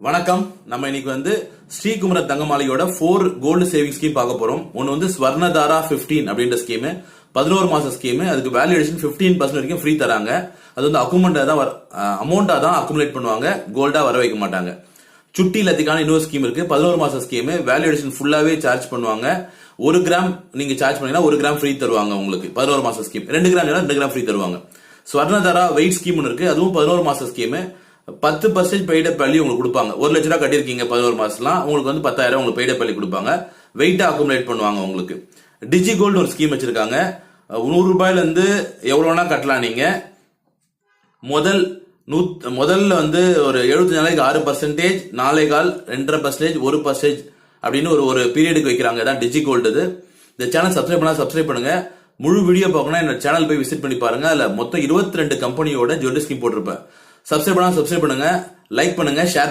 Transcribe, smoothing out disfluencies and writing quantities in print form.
வணக்கம். நம்ம இன்னைக்கு ஸ்ரீகுமர தங்கமாளியோட 4 கோல்டு சேவிங் ஸ்கீம் பார்க்க போறோம். ஒன்னு ஸ்வர்ணதாரா 15 அப்படின்ற ஸ்கீம், 11 மாச ஸ்கீம். அதுக்கு வேல்யூடேஷன் 15% வரைக்கும் ஃப்ரீ தராங்க. அது அமௌண்டா தான் அக்குமுலேட் பண்ணுவாங்க, கோல்டா வர வைக்க மாட்டாங்க. சுட்டி லத்திக்கான இன்னொரு ஸ்கீம் இருக்கு, 11 மாச ஸ்கீம். வேல்யூடேஷன் ஃபுல்லாவே சார்ஜ் பண்ணுவாங்க. 1 கிராம் நீங்க சார்ஜ் பண்ணீங்கன்னா 1 கிராம் ஃப்ரீ தருவாங்க உங்களுக்கு. 11 மாச ஸ்கீம். 2 கிராம் 2 கிராம் ஃப்ரீ தருவாங்க. ஸ்வர்ணதாரா வெயிட் ஸ்கீம் இருக்கு, அதுவும் 11 மாச ஸ்கீம். 10% பெய்டப் வேல்யூ உங்களுக்கு கொடுப்பாங்க. 1 லட்ச ரூபா கட்டிருக்கீங்க 11 மாசம்லாம், உங்களுக்கு 10,000 உங்களுக்கு பெய்டப் வேல்யூ கொடுப்பாங்க. வெயிட்டா அக்குமுலேட் பண்ணுவாங்க உங்களுக்கு. டிஜி கோல்டு ஒரு ஸ்கீம் வச்சிருக்காங்க. 100 ரூபாயில இருந்து எவ்வளவுனா கட்டலாம் நீங்க. முதல்ல ஒரு 75 நாளைக்கு 6%, 4.25%, 2.5%, 1% அப்படின்னு ஒரு பீரியடுக்கு வைக்கிறாங்க. தான் டிஜி கோல்டு. இந்த சேனல் சப்ஸ்கிரைப் பண்ணுங்க. முழு வீடியோ பார்க்கணும் என்னோட சேனல் போய் விசிட் பண்ணி பாருங்க. அதுல மொத்தம் 22 கம்பெனியோட ஜுவல்லரி ஸ்கீம் போட்டிருப்பேன். சப்ஸ்கிரைப் பண்ணுங்க, லைக் பண்ணுங்க, ஷேர் பண்ணுங்க.